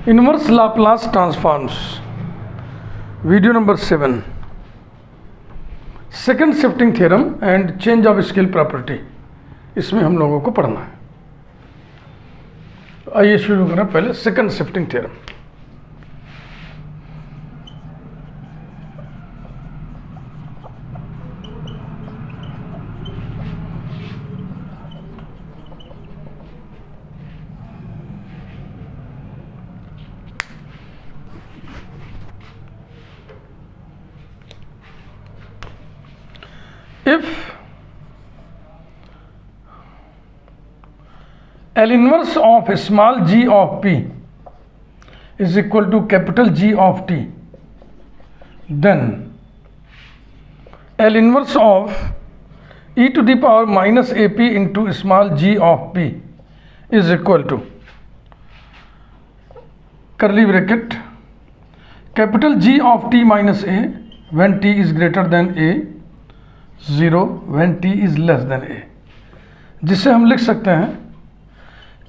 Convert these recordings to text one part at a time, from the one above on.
Inverse Laplace transforms, video number 7, second shifting theorem and change of scale property, इसमें हम लोगों को पढ़ना है। आइए शुरू करें पहले second shifting theorem. If L inverse of small g of p is equal to capital G of t, then L inverse of e to the power minus ap into small g of p is equal to curly bracket capital G of t minus a when t is greater than a, 0 when t is less than a, जिसे हम लिख सकते हैं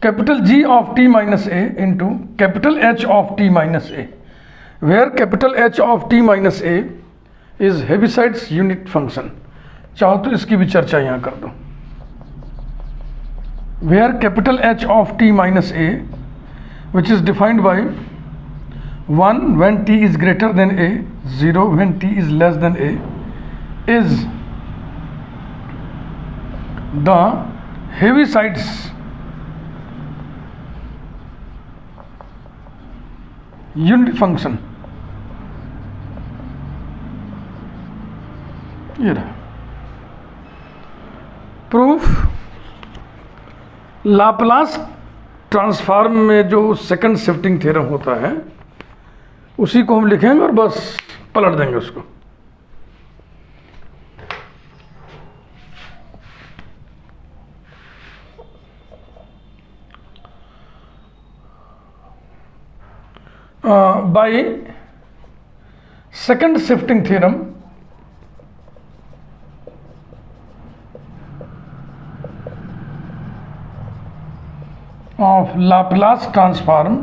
capital G of t minus a into capital H of t minus a, where capital H of t minus a is Heaviside's unit function. चाहो तो इसकी भी चर्चा यहाँ कर दो। Where capital H of t minus a which is defined by 1 when t is greater than a, 0 when t is less than a, is the Heaviside's unit function. ये रहा प्रूफ। लाप्लास ट्रांसफॉर्म में जो second shifting theorem होता है उसी को हम लिखेंगे और बस पलट देंगे उसको। by second shifting theorem of Laplace transform,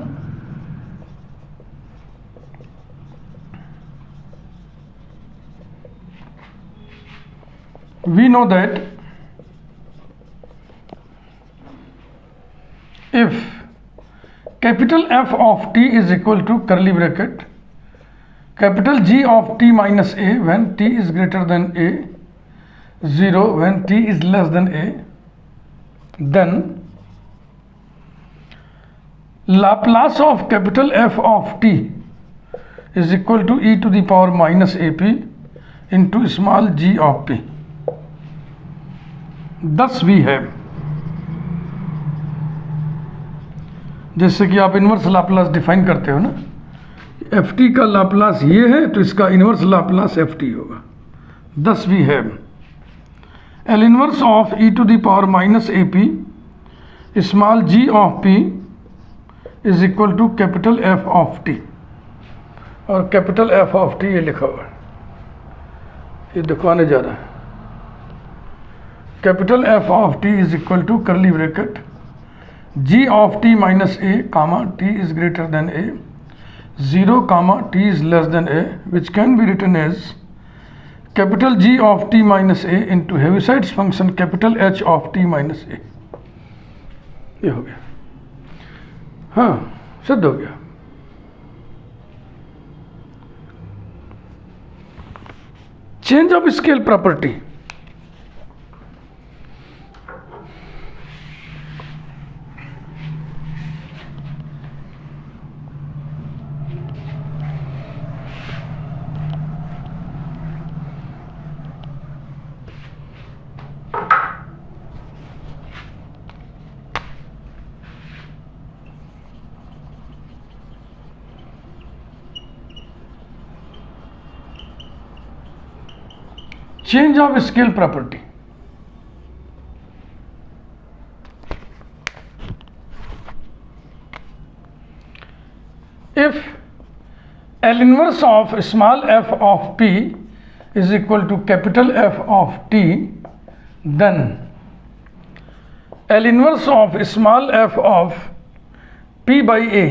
we know that if capital F of t is equal to curly bracket capital G of t minus a when t is greater than a, 0 when t is less than a, then Laplace of capital F of t is equal to e to the power minus ap into small g of p. Thus we have, जैसे कि आप inverse Laplace define करते हो ना, F T का Laplace ये है तो इसका इनवर्स लाप्लास एफ टी होगा। दस we have L inverse of E to the power minus A P small G of P is equal to capital F of T, और कैपिटल एफ ऑफ टी ये लिखा हुआ है, ये दिखवाने जा रहा है। Capital F of T is equal to curly bracket G of t minus a comma t is greater than a, 0 comma t is less than a, which can be written as capital G of t minus a into Heaviside's function capital H of t minus a। ये हो गया, हाँ सिद्ध हो गया। Change of scale property, change of scale property. If L inverse of small f of p is equal to capital F of t, then L inverse of small f of p by a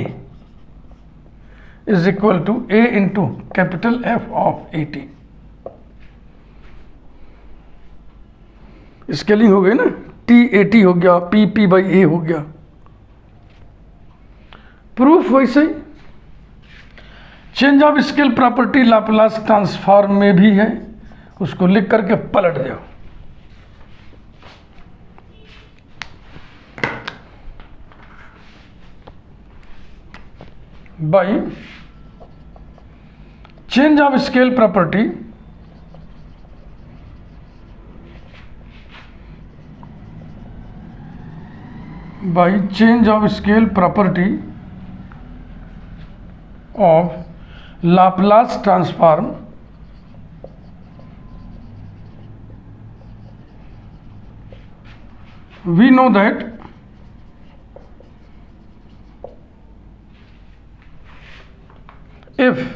is equal to A into capital F of 80। Scaling हो गई ना, T 80 हो गया, P P by ए हो गया। Proof वैसे ही change of scale property Laplace transform में भी है, उसको लिख करके पलट जाओ। By change of scale property by change of scale property of Laplace transform we know that if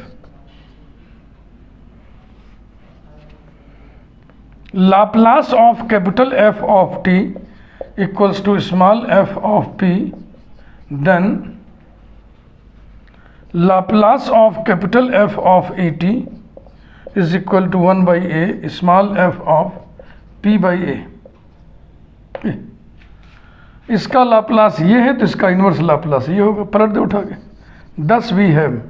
Laplace of capital F of t equals to small f of p, then Laplace of capital F of 80 is equal to 1 by a small f of p by a। इसका Laplace ये है तो इसका inverse Laplace ये होगा, पलट दे उठा के। 10 we have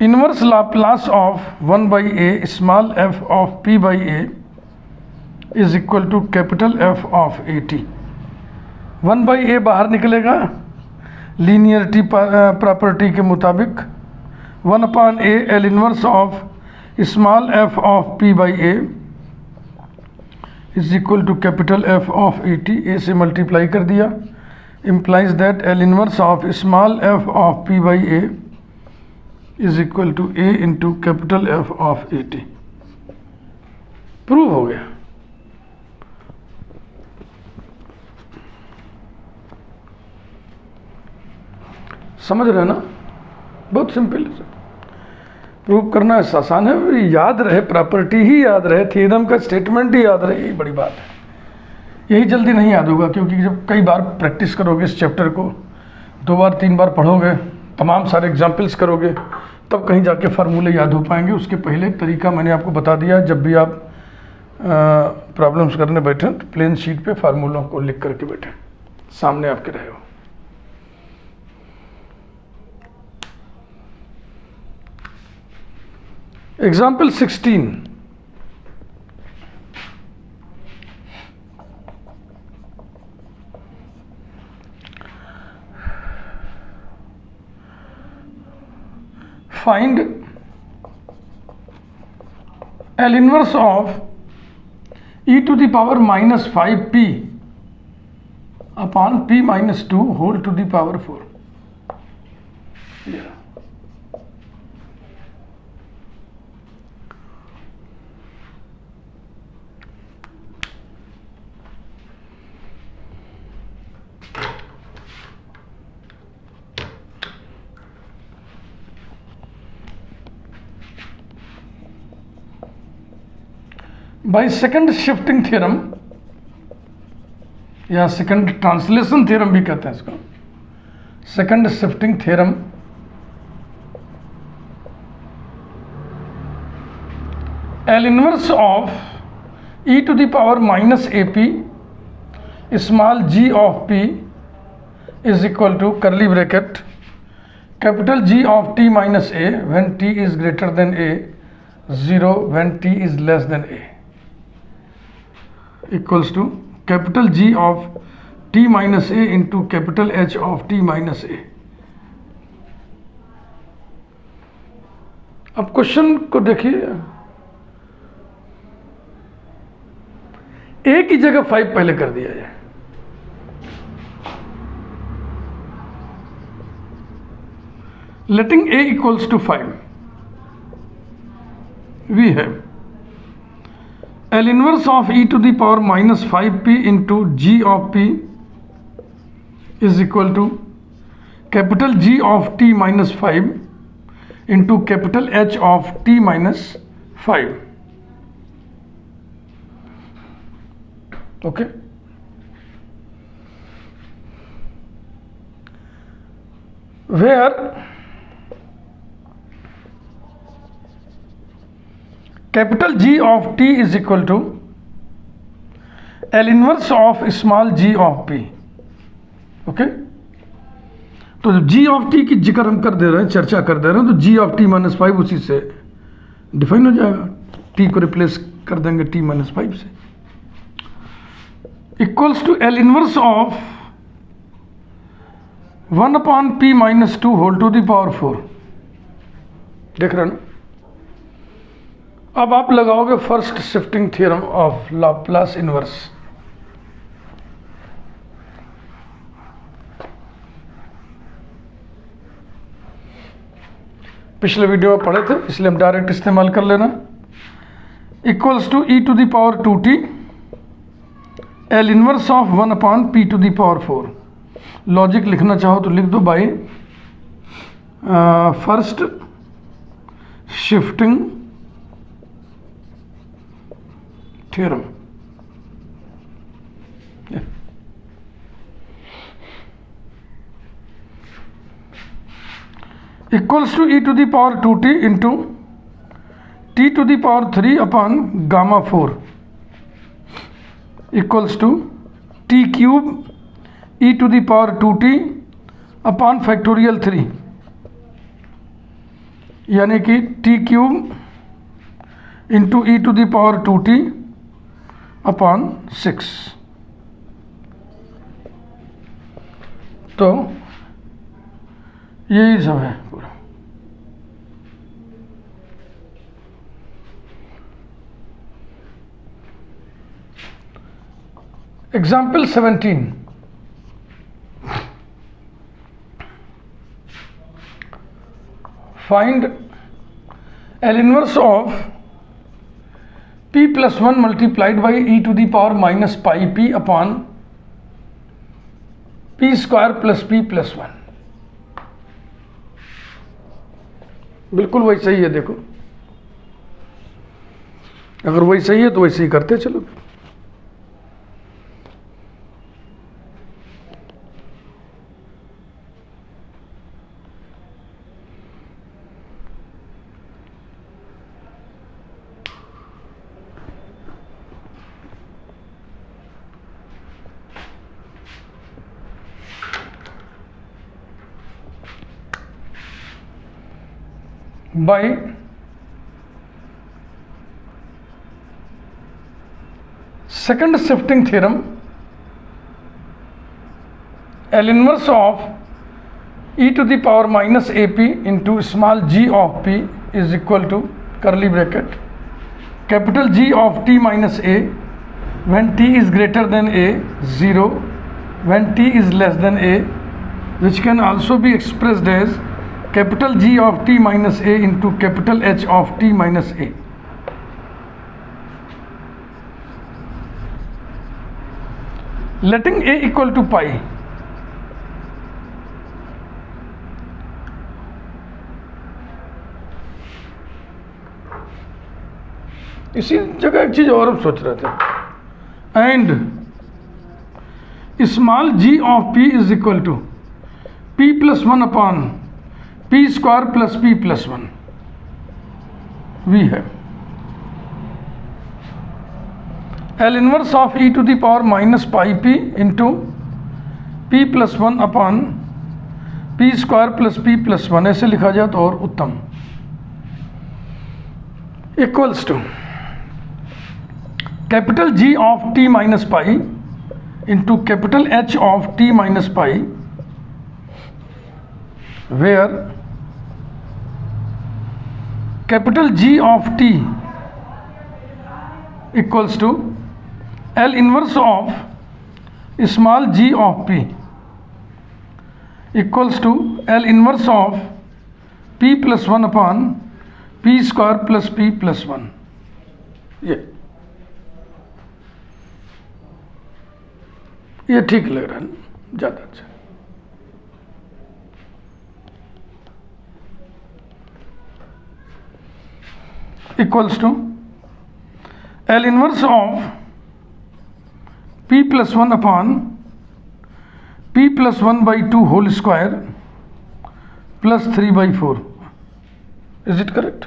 inverse Laplace of 1 by a small f of p by a is equal to capital F of 80। 1 by a बाहर निकलेगा लीनियरिटी प्रॉपर्टी के मुताबिक। 1 upon a L inverse of small F of p by a is equal to capital F of 80। a से multiply कर दिया, implies that L inverse of small F of p by a is equal to a into capital F of 80। Prove हो गया। समझ रहे ना, बहुत simple है। प्रूव करना आसान है, याद रहे, प्रॉपर्टी ही याद रहे, थ्योरम का स्टेटमेंट ही याद रहे, यही बड़ी बात है। यही जल्दी नहीं याद होगा, क्योंकि जब कई बार प्रैक्टिस करोगे इस चैप्टर को, 2 बार 3 बार पढ़ोगे, तमाम सारे एग्जाम्पल्स करोगे, तब कहीं जाके फार्मूले याद हो पाएंगे। उसके पहले तरीका मैंने आपको बता दिया, जब भी आप प्रॉब्लम्स करने बैठें तो प्लेन शीट पे फार्मूलों को लिख करके बैठें, सामने आपके रहे हो। Example 16, find L inverse of e to the power minus 5p upon p minus 2 whole to the power 4। Yeah. By second shifting theorem या सेकंड ट्रांसलेशन थ्योरम भी कहते हैं इसको, second shifting theorem L inverse of E to the power minus A P small G of P is equal to curly bracket capital G of T minus A when T is greater than A, 0 when T is less than A, equals to capital G of t minus a into capital H of t minus a। अब question को देखिए, a की जगह 5 पहले कर दिया जाए। letting a equals to 5 we have L inverse of e to the power minus 5p into g of p is equal to capital G of t minus 5 into capital H of t minus 5। Okay, where capital G of t is equal to L inverse of small g of p. Okay, तो जब g of t की जिक्र हम कर दे रहे हैं, चर्चा कर दे रहे हैं, तो g ऑफ t माइनस 5 उसी से डिफाइन हो जाएगा। t को रिप्लेस कर देंगे t माइनस 5 से, equals to L inverse of 1/p minus 2 whole to the power 4। देख रहे हैं ना? अब आप लगाओगे first shifting theorem of Laplace inverse. पिछले वीडियो में पढ़े थे, इसलिए हम डायरेक्ट इस्तेमाल कर लेना। Equals to e to the power 2t L inverse of 1/p to the power 4। Logic लिखना चाहो तो लिख दो by first shifting theorem. Equals to e to the power 2t into t to the power 3 upon gamma 4 equals to t cube e to the power 2t upon factorial 3, यानी कि t cube into e to the power 2t upon 6। तो यही सब है पूरा। Example 17, find L inverse of p plus 1 multiplied by e to the power minus pi p upon p square plus p plus 1। बिल्कुल वही सही है। देखो, अगर वही सही है तो वैसे ही करते चलो। by second shifting theorem, L inverse of e to the power minus ap into small g of p is equal to curly bracket capital G of t minus a when t is greater than a 0 when t is less than a, which can also be expressed as capital G of t minus a into capital H of t minus a। Letting a equal to pi, इसी जगह एक चीज और हम सोच रहे थे, and small g of p is equal to p plus 1 upon p square plus p plus 1 वी है। L inverse of e to the power minus pi p into p plus 1 upon p square plus p plus 1, ऐसे लिखा जाए तो और उत्तम। Equals to capital G of t minus pi into capital H of t minus pi, where capital G of t equals to L inverse of small g of p equals to L inverse of p plus 1 upon p square plus p plus 1। ये ठीक लग रहा है ना, ज़्यादा अच्छा। equals to L inverse of p plus 1 upon p plus 1 by 2 whole square plus 3/4। Is it correct?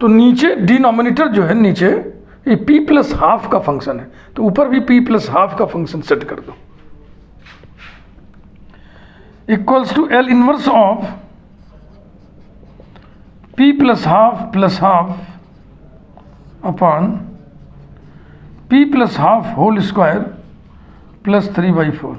तो नीचे डिनोमिनेटर जो है नीचे ये p प्लस हाफ का फंक्शन है, तो ऊपर भी p प्लस हाफ का फंक्शन सेट कर दो। Equals to L inverse of p plus half upon p plus half whole square plus 3/4।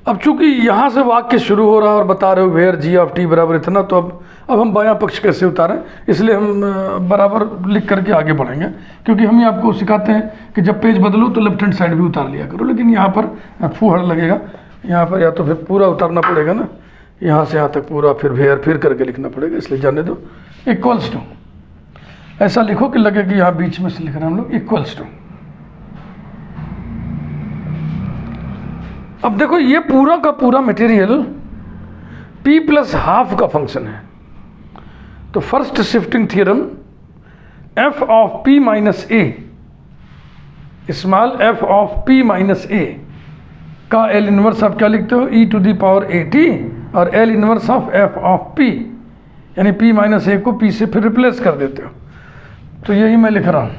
अब चूंकि यहाँ से वाक्य शुरू हो रहा है और बता रहे हो वेयर g ऑफ t बराबर इतना, तो अब हम बायां पक्ष कैसे उतारें, इसलिए हम बराबर लिख करके आगे बढ़ेंगे, क्योंकि हम ही आपको सिखाते हैं कि जब पेज बदलो तो लेफ्ट हैंड साइड भी उतार लिया करो। लेकिन यहाँ पर फूहड़ लगेगा, यहाँ पर या तो फिर पूरा उतारना पड़ेगा ना, यहाँ से यहाँ तक पूरा फिर वेयर फिर करके लिखना पड़ेगा, इसलिए जाने दो। इक्वल्स टू ऐसा लिखो कि लगे कि यहाँ बीच में से लिख रहे हैं हम लोग, इक्वल्स टू। अब देखो ये पूरा का पूरा मटेरियल p प्लस हाफ का फंक्शन है, तो first shifting theorem f of p minus a, small f of p minus a का L इनवर्स आप क्या लिखते हो, e to the power at, और L inverse of f of p, यानी p माइनस a को p से फिर रिप्लेस कर देते हो। तो यही मैं लिख रहा हूँ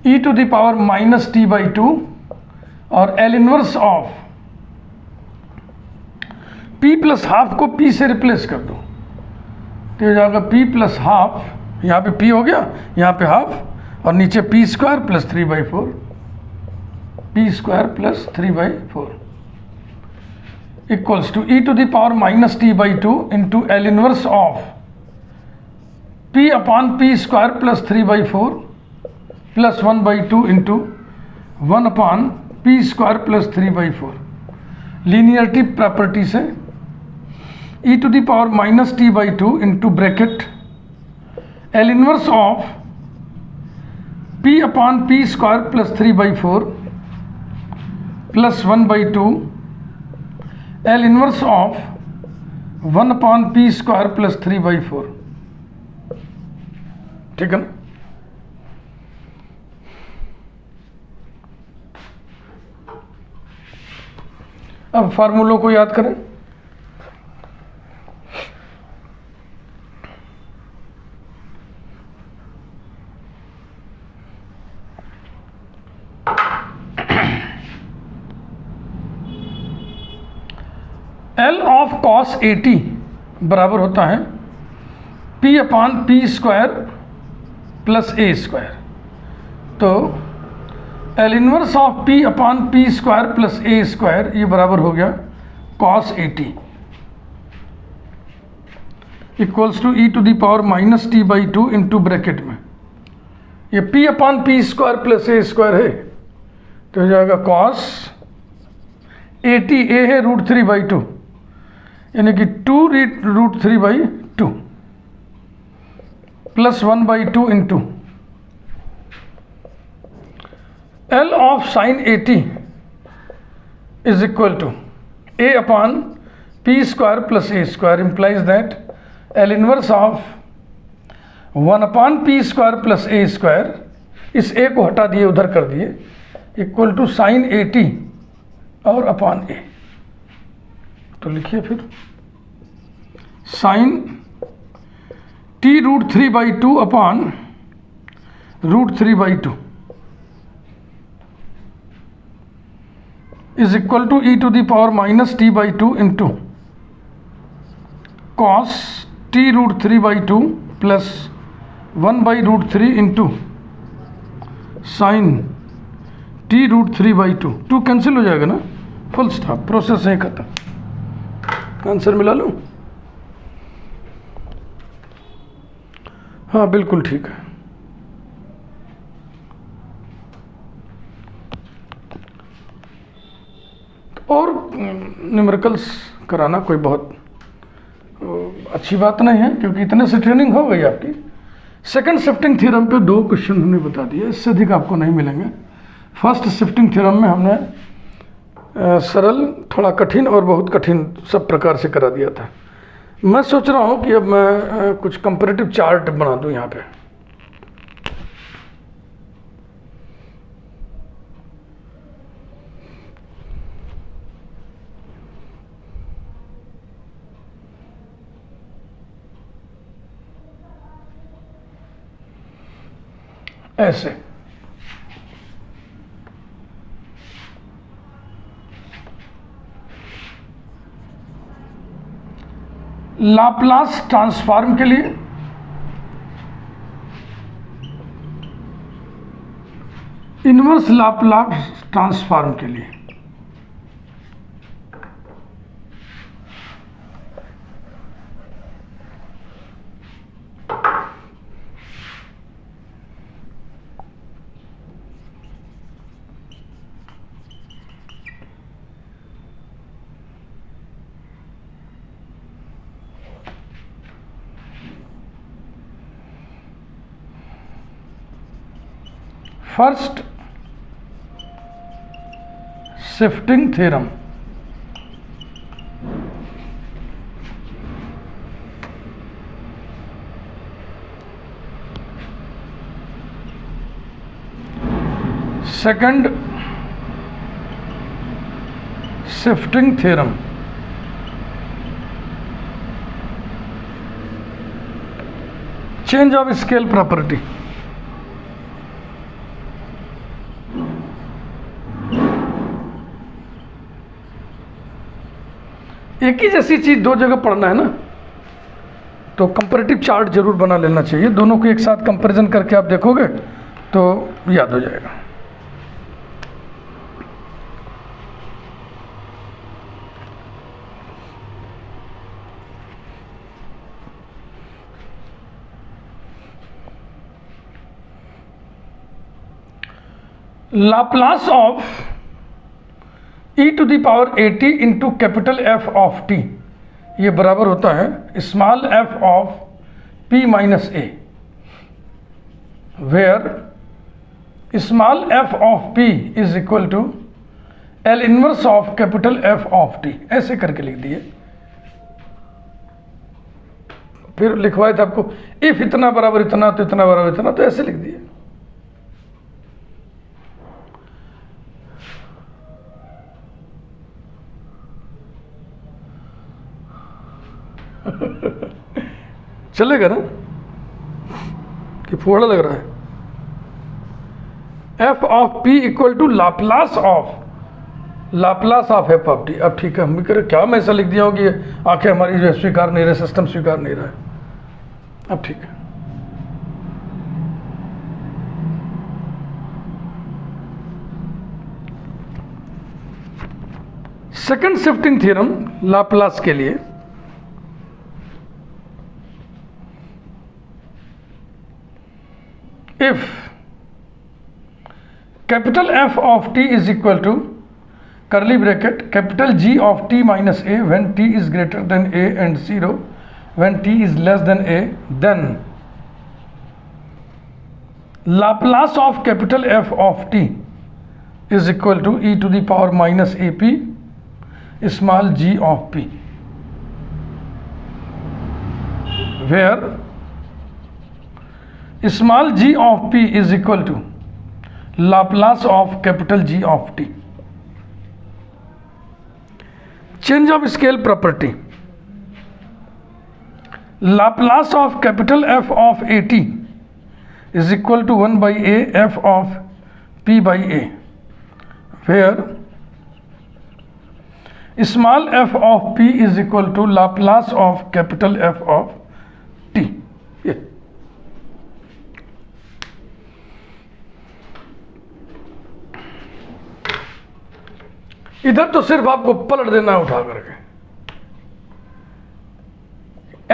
e to the power minus t/2 और L inverse of p plus half को p से रिप्लेस कर दो, तो हो जाएगा p प्लस हाफ, यहाँ पे p हो गया, यहाँ पे हाफ, और नीचे p square plus 3/4, p square plus 3/4 equals to e to the power minus t/2 into L inverse of p upon p square plus 3/4 plus 1/2 into 1 upon p square plus 3/4। Linearity property से e to the power minus t/2 into bracket L inverse of p upon p square plus 3/4 plus 1/2 L inverse of 1 upon p square plus 3/4। ठीक है ना? अब फार्मूलों को याद करें। L of cos 80 बराबर होता है p upon p square plus a square. तो L inverse of p upon p square plus a square ये बराबर हो गया cos 80 equals to e to the power minus t/2 into bracket में ये p upon p square plus a square है, तो हो जाएगा cos 80, a है √3/2, यानी कि 2√3/2 plus 1/2 into L of sine 80 is equal to a upon p square plus a square, implies that L inverse of 1 upon p square plus a square, इस a को हटा दिए उधर कर दिए, इक्वल टू साइन 80 और अपॉन a। तो लिखिए फिर sine t√3/2 upon √3/2 is equal to e to the power minus t/2 into cos t√3/2 plus 1/√3 into sine t√3/2। 2 cancel हो जाएगा ना, फुल स्टॉप, प्रोसेस है खत्म। आंसर मिला लो? हाँ बिल्कुल ठीक है। और न्यूमेरिकल्स कराना कोई बहुत अच्छी बात नहीं है, क्योंकि इतने से ट्रेनिंग हो गई आपकी। सेकंड शिफ्टिंग थ्योरम पे 2 क्वेश्चन हमने बता दिए, इससे अधिक आपको नहीं मिलेंगे। फर्स्ट शिफ्टिंग थ्योरम में हमने सरल, थोड़ा कठिन और बहुत कठिन सब प्रकार से करा दिया था। मैं सोच रहा हूँ कि अब मैं कुछ कंपैरेटिव चार्ट बना दूँ यहाँ पे। ऐसे। लाप्लास ट्रांसफॉर्म के लिए इनवर्स लाप्लास ट्रांसफॉर्म के लिए first shifting theorem, second shifting theorem, change of scale property, एक ही जैसी चीज दो जगह पढ़ना है ना, तो कंपैरेटिव चार्ट जरूर बना लेना चाहिए। दोनों को एक साथ कंपैरिजन करके आप देखोगे तो याद हो जाएगा। Laplace of e to the power at into capital F of t, ये बराबर होता है small f of p minus a, where small f of p is equal to L inverse of capital F of t। ऐसे करके लिख दिए। फिर लिखवाए थे आपको इफ इतना बराबर इतना तो इतना बराबर इतना, तो ऐसे लिख दिए। चलेगा ना कि फोड़ा लग रहा है? F of P equal to Laplace of F of T. अब ठीक है, हम भी करें क्या, मैं ऐसा लिख दिया हूँ कि आंखें हमारी जो स्वीकार नहीं रहे, सिस्टम स्वीकार नहीं रहा है। अब ठीक है, सेकंड शिफ्टिंग थ्योरम लाप्लास के लिए, if capital F of t is equal to curly bracket capital G of t minus a when t is greater than a and 0 when t is less than a, then Laplace of capital F of t is equal to e to the power minus ap small g of p, where small g of p is equal to Laplace of capital G of t। Change of scale property, Laplace of capital F of at is equal to 1 by a f of p by a, where small f of p is equal to Laplace of capital F of t। इधर तो सिर्फ आपको पलट देना है उठा करके।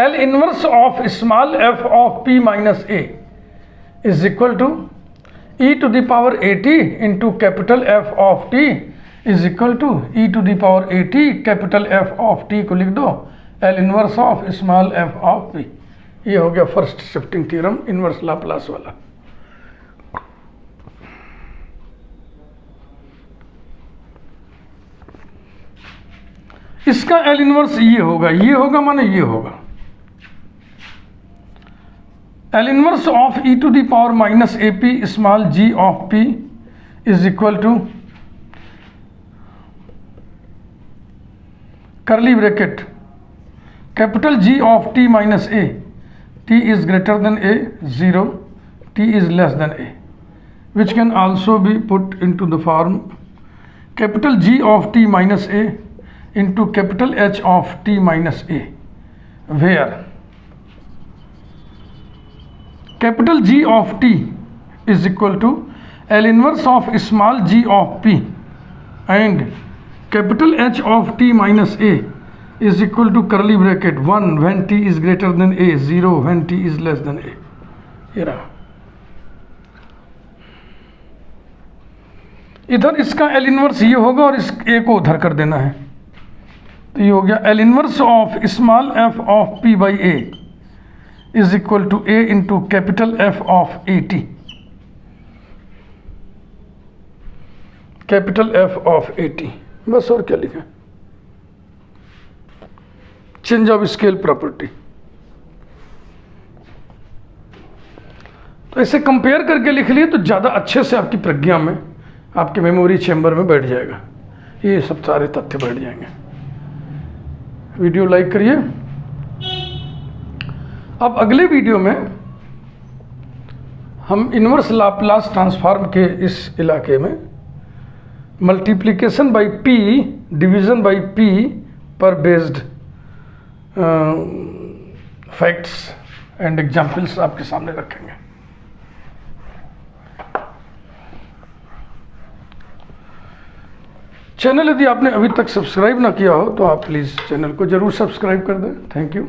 L inverse of small f of p minus a is equal to e to the power at into capital F of t is equal to e to the power at capital F of t को लिख दो L inverse of small f of p। ये हो गया first shifting theorem, inverse Laplace वाला। इसका L inverse ये होगा माने ये होगा L inverse of e to the power minus ap small g of p is equal to curly bracket capital G of t minus a, t is greater than a 0, t is less than a। which can also be put into the form capital G of t minus a into capital H of t minus a, where capital G of t is equal to L inverse of small g of p and capital H of t minus a is equal to curly bracket 1 when t is greater than a, 0 when t is less than a. ये रहा। इधर इसका L inverse ये होगा और इस a को उधर कर देना है, तो ये हो गया L inverse of small f of p by a is equal to a into capital F of a t, capital F of a t। बस और क्या लिखा, चेंज ऑफ स्केल प्रॉपर्टी। तो इसे कंपेयर करके लिख लिए तो ज़्यादा अच्छे से आपकी प्रज्ञा में, आपके मेमोरी चेंबर में बैठ जाएगा, ये सब सारे तथ्य बैठ जाएंगे। वीडियो लाइक करिए। अब अगले वीडियो में हम इन्वर्स लाप्लास ट्रांसफॉर्म के इस इलाके में multiplication by P, division by P पर बेस्ड फैक्ट्स एंड एग्जाम्पल्स आपके सामने रखेंगे। चैनल यदि आपने अभी तक सब्सक्राइब ना किया हो तो आप प्लीज़ चैनल को ज़रूर सब्सक्राइब कर दें। Thank you.